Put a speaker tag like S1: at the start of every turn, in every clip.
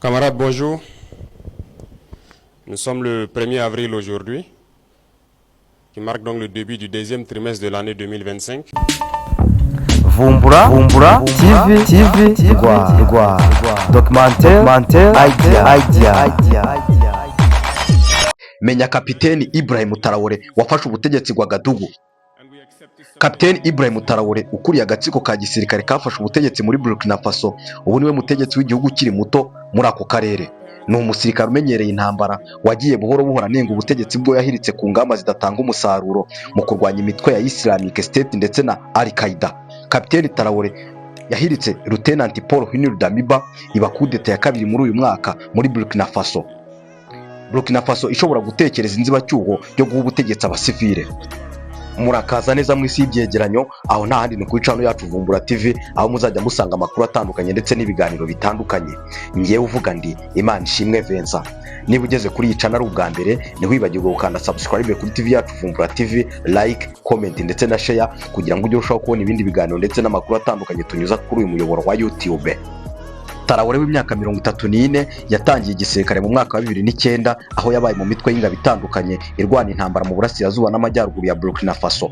S1: Camarades, bonjour. Nous sommes le 1er avril aujourd'hui, qui marque donc le début du deuxième trimestre de l'année 2025.
S2: Vumbura TV Rwa Documentaire Idea.
S3: Menya Kapiteni Ibrahim Traoré wafashe ubutegetsi bwa Gadugu. Kapiteni Ibrahim Traoré ukuriye agatsiko ka gisirikare kafashe ubutegetsi muri Burkina Faso, ubu niwe mutegetsi w'igihugu kiri muto muri ako karere. Ni umusirikare umenyereye intambara, wagiye buhoro buhora nenga ubutegetsi bwo yahiritse ku ngamba zidatanga umusaruro mu kurwanya imitwe ya Islamic State ndetse na Al-Qaeda. Kapiteni Traoré yahiritse Lieutenant Paul Henri Damiba iba kudeta ya kabiri muri uyu mwaka muri Burkina Faso. Burkina Faso ishobora gutekereza inzibacyuho yo guha ubutegetsi abasivile. Murakaza neza mu isi y'ibyegeranyo, aho nta handi ni kuri channel yacu Vumbura TV, aho muzajya musanga amakuru atandukanye ndetse n'ibiganiro bitandukanye. Ngiye uvuga ndi Imana ishimwe Vincent. Niba ugeze kuri iyi channel ubwa mbere, ntiwibagirwe gukanda subscribe kuri TV yacu Vumbura TV, like, comment ndetse na share kugira ngo ujye urushaho kubona ibindi biganiro ndetse n'amakuru atandukanye tunyuza kuri uyu muyoboro wa YouTube. Traoré w'imyaka 34 yatangiye igisirikare mu mwaka wa 2009, aho yabaye mu mitwe y'ingabo itandukanye irwana intambara mu burasirazuba n'amajyaruguru ya Burkina Faso.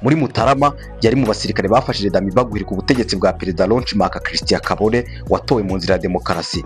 S3: Muri Mutarama yari mu basirikare bafashije Damiba guhirika ubutegetsi bwa Perezida Laurent Christian Kabore watowe mu nzira ya demokarasi.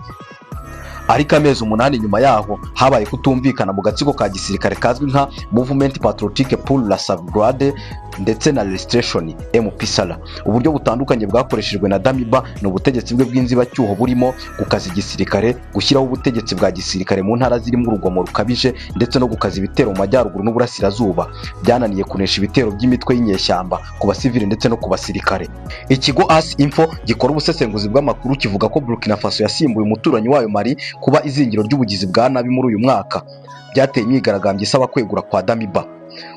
S3: Ariko amezi 8 nyuma yaho habaye kutumvikana mu gatsiko ka gisirikare kazwi nka Mouvement Patriotique pour la Sauvegarde ndetse na Restoration MPSR. Uburyo butandukanye bwakoreshejwe na Damiba no butegetsi bwe bw'inzibacyuho burimo gukaza igisirikare, gushyiraho ubutegetsi bwa gisirikare mu ntara zirimo urugomo rukabije ndetse no gukaza ibitero mu majyaruguru n'uburasirazuba. Byananiye kunesha ibitero by'imitwe y'inyeshyamba ku basivile ndetse no ku basirikare. Ikigo AS Info gikora ubusesenguzi bw'amakuru kivuga ko Burkina Faso yasimbuye umuturanyi wayo Mali kuba izingiro ry'ubugizi bwa nabi muri uyu mwaka. Byateye imyigaragambyo isaba kwegura kwa Damiba.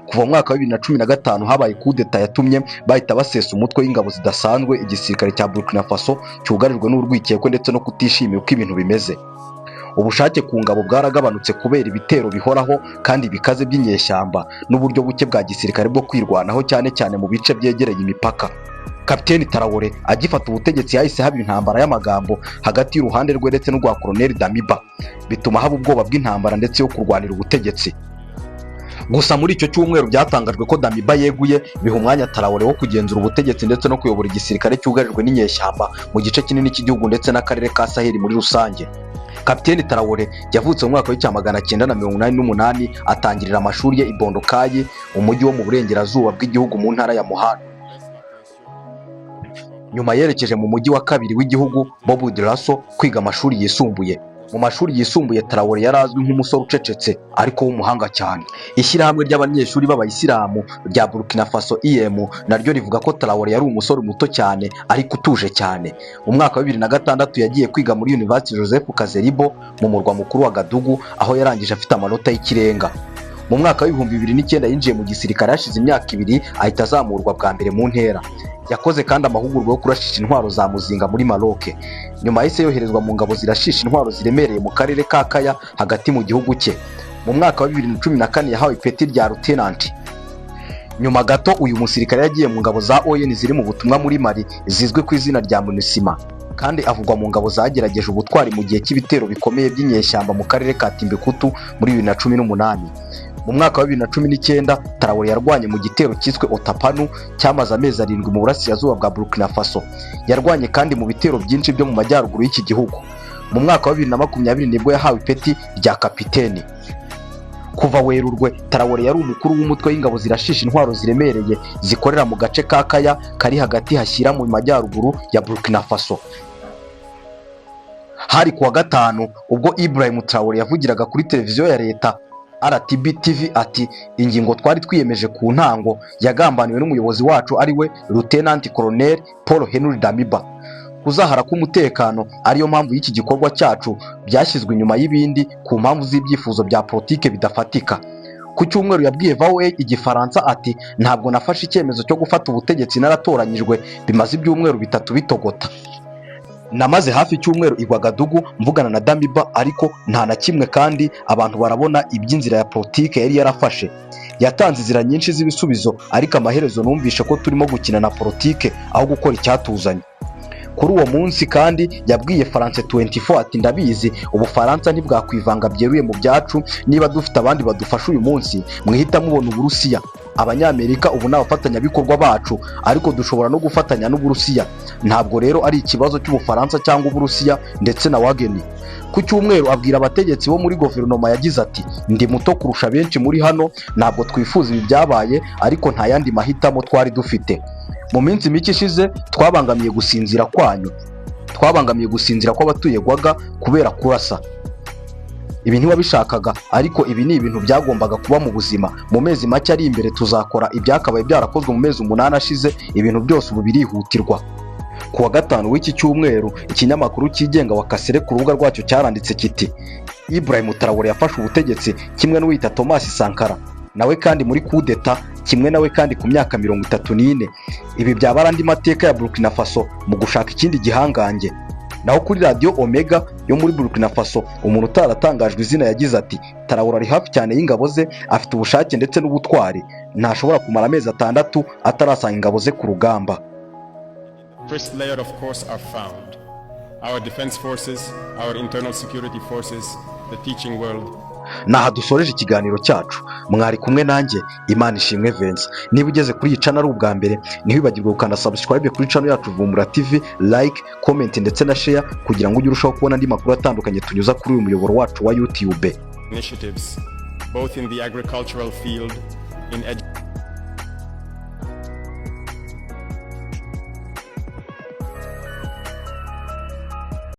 S3: Kuva mu mwaka wa 2015 habaye kudeta yatumye bahita basesa umutwe w'ingabo zidasanzwe igisirikare cya Burkina Faso cyugarijwe n'urwikekwe ndetse no kutishimira uko ibintu bimeze. Ubushake ku ngabo bwaragabanutse kubera ibitero bihoraho kandi bikaze by'inyeshyamba n'uburyo buke bwa gisirikare bwo kwirwanaho cyane cyane mu bice byegereye imipaka. Kapiteni Traoré agifata ubutegetsi yahise haba intambara y'amagambo hagati y'uruhande rwe ndetse n'urwa Colonel Damiba, bituma haba ubwoba bw'intambara ndetse yo kurwanira ubutegetsi. Gusa muri icyo cyumweru byatangajwe ko Damiba yeguye, biha umwanya Traoré wo kugenzura ubutegetsi ndetse no kuyobora igisirikare cyugarijwe n'inyeshyamba mu gice kinini cy'igihugu ndetse n'akarere ka Sahel muri rusange. Kapiteni Traoré yavutse mu mwaka w'1988, atangirira amashuri ye i Bondokayi, umujyi wo mu burengerazuba bw'igihugu mu ntara ya Mohand. Nyuma yerekeje mu mujyi wa kabiri w'igihugu Bobo Dioulasso kwiga amashuri yisumbuye. Mu mashuri yisumbuye Traoré yarazwi nk'umusore ucecetse ariko w'umuhanga cyane. Ishyirahamwe ry'abanyeshuri b'abayisilamu rya Burkina Faso IEM naryo rivuga ko Traoré yari umusore muto cyane ariko utuje cyane. Mu mwaka wa 2006 yagiye kwiga muri University Joseph Kazeribo mu murwa mukuru wa Gadugu, aho yarangije afite amanota y'ikirenga. Mu mwaka wa 2009 yinjiye mu gisirikare, hashize imyaka 2 ahita azamurwa bwa mbere mu ntera. Yakoze kandi amahugurwa yo kurashisha intwaro za muzinga muri Maroc. Nyuma yahise yoherezwa mu ngabo zirashisha intwaro ziremereye mu karere ka Kaya hagati mu gihugu cye. Mu mwaka wa 2014 yahawe ipeti rya Lieutenant. Nyuma gato uyu musirikare yagiye mu ngabo za ON ziri mu butumwa muri Mali zizwe ku izina rya MINUSMA, kandi avugwa mu ngabo zagerageje ubutwari mu gihe cy'ibitero bikomeye by'inyeshyamba mu karere ka Timbuktu muri 2018. Mu mwaka wa 2019 Traoré yarwanye mu gitero cyiswe Otapanu cyamaze amezi 7 mu burasirazuba bwa Burkina Faso. Yarwanye kandi mu bitero byinshi byo mu majyaruguru y'iki gihugu. Mu mwaka wa 2020 nibwo yahawe ipeti rya kapiteni. Kuva Werurwe Traoré yari umukuru w'umutwe w'ingabo zirashisha intwaro ziremereye zikorera mu gace ka Kaya kari hagati hashyira mu majyaruguru ya Burkina Faso. Hari kuwa gatanu ubwo Ibrahim Traoré yavugiraga kuri televiziyo ya leta RTB TV ati ingingo twari twiyemeje ku ntango yagambaniwe n'umuyobozi wacu ari we Lieutenant Colonel Paul Henri Damiba. Kuzahara k'umutekano ariyo mpamvu y'iki gikorwa cyacu byashyizwe inyuma y'ibindi ku mpamvu z'ibyifuzo bya politike bidafatika. Ku cyumweru yabwiye VOA igifaransa ati ntabwo nafashe icyemezo cyo gufata ubutegetsi naratoranyijwe, bimaze ibyumweru 3 bitogota. Namaze hafi icyumweru igwa Gadugu mvugana na Damiba ariko nta na kimwe, kandi abantu barabona iby'inzira ya politike yari yarafashe. Yatanze inzira nyinshi z'ibisubizo ariko amaherezo numvishe ko turimo gukina na politike aho gukora icyatuzanye. Kuri uwo munsi kandi yabwiye France 24 ati ndabizi Ubufaransa ntibwakwivanga byeruye mu byacu, niba dufite abandi badufasha uyu munsi mwihita mubona Uburusiya. Abanyamerika ubu n'abafatanyabikorwa bacu, ariko dushobora no gufatanya n'Uburusiya. Ntabwo rero ari ikibazo cy'Ubufaransa cyangwa Uburusiya ndetse na Wageni. Ku cyumweru abwira abategetsi bo muri guverinoma yagize ati ndi muto kurusha benshi muri hano, ntabwo twifuza ibi byabaye, ariko nta yandi mahitamo twari dufite. Mu minsi mike ishize twabangamiye gusinzira kwanyu, twabangamiye gusinzira kw'abatuye Gwaga kubera kurasa. Ibi ntiwabishakaga, ariko ibi ni ibintu byagombaga kuba mu buzima. Mu mezi make ari imbere tuzakora ibyakabaye byarakozwe mu mezi 8 ashize. Ibintu byose ubu birihutirwa. Ku wa gatanu w'iki cyumweru ikinyamakuru cyigenga wa Kasere ku rubuga rwacyo cyaranditse kiti Ibrahim Traoré yafashe ubutegetsi kimwe n'uwita Thomas Sankara, nawe kandi muri kudeta, kimwe nawe kandi ku myaka 34. Ibi byaba ari andi mateka ya Burkina Faso mu gushaka ikindi gihangange. Naho kuri Radio Omega yo muri Burkina Faso, umuntu utaratangajwe izina yagize ati Traoré ari hafi cyane y'ingabo ze, afite ubushake ndetse n'ubutwari, ntashobora kumara amezi 6 atarasanga ingabo ze ku rugamba.
S1: First layer, of course, are found. Our defense forces, our internal security forces, the teaching world.
S3: Naha dusoreje ikiganiro cyacu. Mwari kumwe nanjye Imana ishimwe Vincent. Niba ugeze kuri iyi channel ubwa mbere, ntiwibagirwe gukanda subscribe kuri channel yacu Vumbura TV, like, comment ndetse na share kugira ngo ujye urushaho kubona andi makuru atandukanye tunyuza kuri uyu muyoboro wacu wa YouTube.
S1: Initiatives, both in the agricultural field, in